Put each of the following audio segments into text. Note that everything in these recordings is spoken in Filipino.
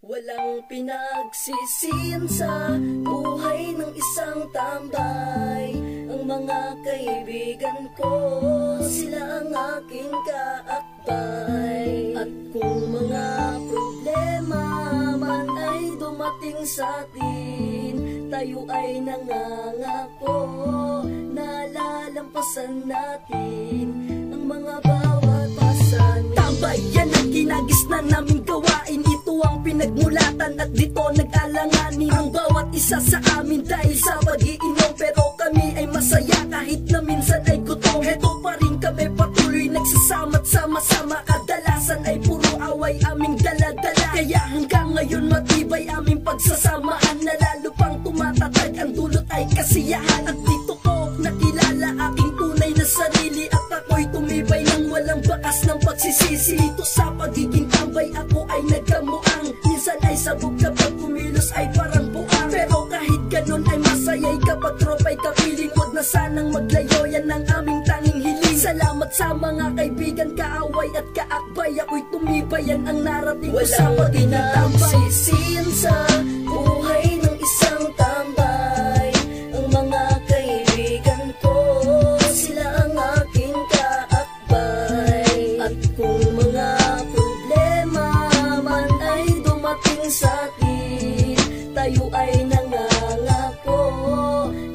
Walang pinagsisihan sa buhay ng isang tambay. Ang mga kaibigan ko, sila ang aking kaakbay. At kung mga problema man ay dumating sa atin, tayo ay nangangako na lalampasan natin ang mga bawat pasanin. Tambay, yan ang ginagisnan naming gawain. Ito ang pinagmulatan at dito nag-alanganin ang bawat isa sa amin dahil sa pag-iinom. Pero kami ay masaya kahit na minsan ay gutom. Heto pa rin kami patuloy nagsasama't sama-sama. Kadalasan ay puro away aming dala-dala. Kaya hanggang ngayon matibay aming pagsasamaan, na lalo pang tumatatag ang dulot ay kasiyahan. At dito ko nakilala aking tunay na sarili, at ako'y tumibay ng walang bakas ng pagsisisi. Dito sa pagiging tambay ako ay nagkamuang, minsan ay sabog kapag kumilos ay parang buang. Pero kahit ganun ay masaya'y kapag tropa'y kapiling. Huwag na sanang maglayo, yan ang aming tanging hiling. Salamat sa mga kaibigan, kaaway at kaakbay. Ako'y tumibay, yan ang narating ko sa pagiging tambay. Sisiyan sa buhay ng isang tambay. Ang mga kaibigan ko, sila ang aking kaakbay. At kung mga problema man ay dumating sa atin, tayo ay nangangako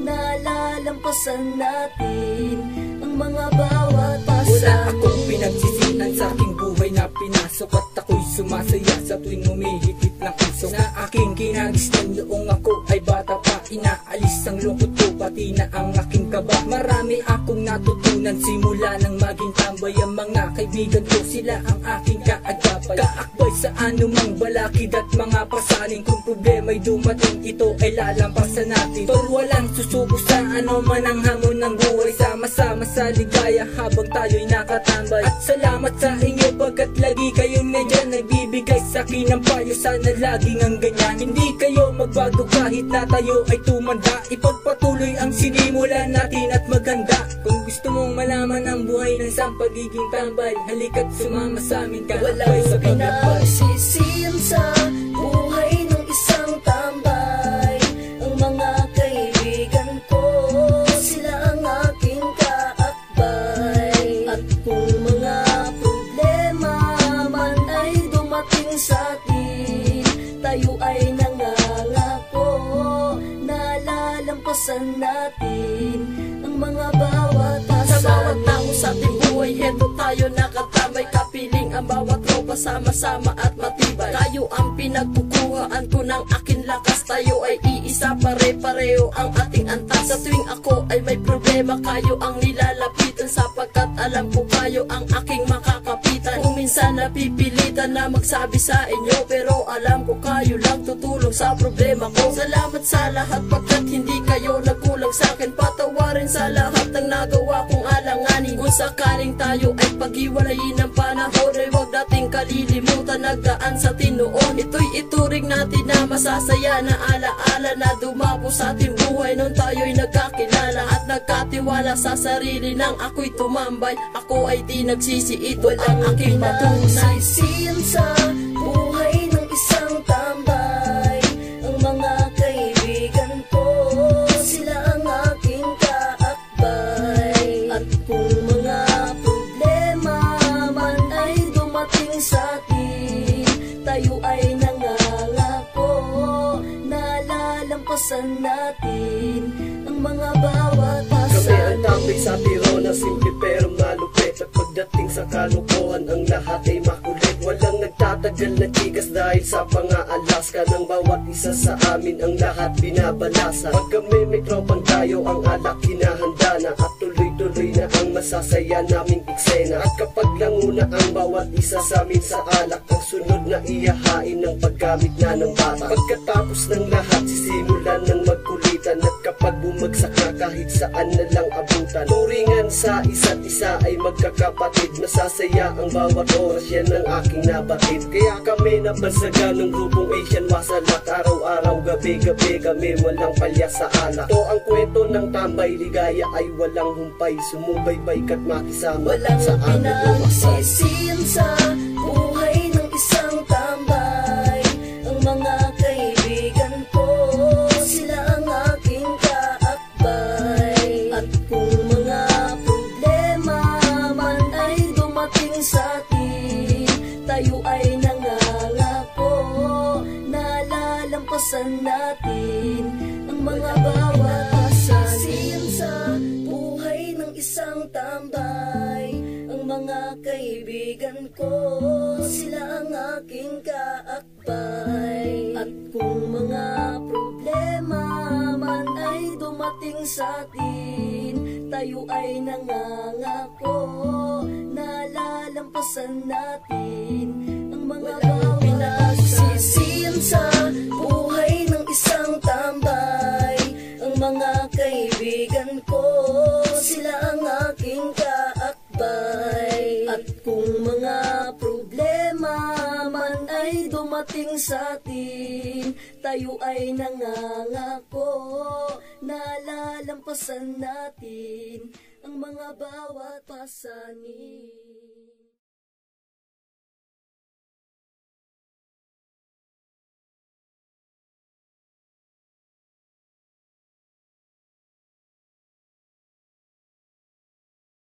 na lalampasan natin ang mga bawat pasanin. Wala akong pinagsisihan sa aking buhay na pinasok, at ako'y sumasaya sa tuwing humihigit ng usok na aking kinagisnan noong ako ay bata pa. Inaalis ang lungkot ko, pati na ang aking kaba. Marami akong natutunan simula nang maging tambay. Ang mga kaibigan ko, sila ang aking kaagapay. Kaakbay sa anumang balakid at mga pasaning. Kung problema'y dumating, ito ay lalampasan natin. Tol, walang susuko sa ano man ang hamon ng buhay. Sama-sama sa ligaya habang tayo'y nakatambay. At salamat sa inyo pagkat lagi kayong nandyan, nagbibigay sa akin ng payo. Sana laging ang ganyan, hindi kayo magbago kahit na tayo ay tumanda. Ipagpatuloy ang sinimulan natin at maganda. Kung gusto mong malaman ang buhay ng isang pagiging tambay, halika't sumama sa amin kaakbay sa paglakbay. Pinagsisihan sa buhay ng isang tambay. Ang mga kaibigan ko, sila ang aking kaakbay. At kung mga problema man ay dumating sa atin, tayo ay nangangako na lalampasan natin ang mga bawat pasanin. Sa bawat tao sa ating buhay, heto tayo nakatambay. Kapiling ang bawat tropa, sama-sama at matibay. Tayo ang pinagkukuhaan ko ng aking lakas. Tayo ay iisa, pare-pareho ang ating antas. Sa tuwing ako ay may problema, kayo ang nilalapitan, sapagkat alam ko kayo ang aking makakapitan. Kung minsan napipilitan na magsabi sa inyo, pero alam ko kayo lang tutulong sa problema ko. Salamat sa lahat pagkat hindi kayo nagkulang sa akin. Patawarin sa lahat ng nagawa kong alanganin. Kung sakaling tayo ay paghiwalayin ng panahon, ay huwag nating kalilimutan nagdaan sa tinuon. Ito'y ituring natin na masasaya na alaala na dumapo sa ating buhay nung tayo'y nagkakilala at nagkatiwala sa sarili nang ako'y tumambay. Ako ay di nagsisi, ito ang aking patunay. Sisiyan sa buhay ng isang tambay. Ang mga kaibigan ko, sila ang aking kaakbay. At kung mga problema man ay dumating sa atin, tayo ay nangangako na lalampasan natin ang mga bawat pasanin. Kami ang tambay sa biro na simple pero malupit. At pagdating sa kalokohan, ang lahat ay makulit. Walang nagtatagal na chikas dahil sa pang-aalaska ng bawat isa sa amin, ang lahat binabalasa. Pag kami may tropang tayo, ang alak hinahanda na, at tuloy-tuloy na ang masasaya naming eksena. At kapag languna ang bawat isa sa amin sa alak, ang sunod na iyahain ng paggamit na ng bata. Pagkatapos ng lahat, sisimulan ng magkulitan, at kapag bumagsak na kahit saan na lang abutan, turingan sa isa't isa ay magkakapatid. Masasaya ang bawat oras, yan ang aking nabatid. Kaya kami nabansaga ng grupong Asian Wasalak. Araw-araw, gabi-gabi kami walang palya sa alak. Ito ang kwento ng tambay, ligaya ay walang humpay. Sumubaybay ka't makisama sa aming pinagsisihan sa buhay ng isang tambay. Ang tambay. Ang mga kaibigan ko, sila ang aking kaakbay. At kung mga problema man ay dumating sa atin, tayo ay nangangako na lalampasan natin ang mga bawat pinagsisihan sa buhay ng isang tambay. Ang mga kaibigan ko, sila ang aking kaakbay. At kung mga problema man ay dumating sa atin, tayo ay nangangako na lalampasan natin ang mga bawat pasanin.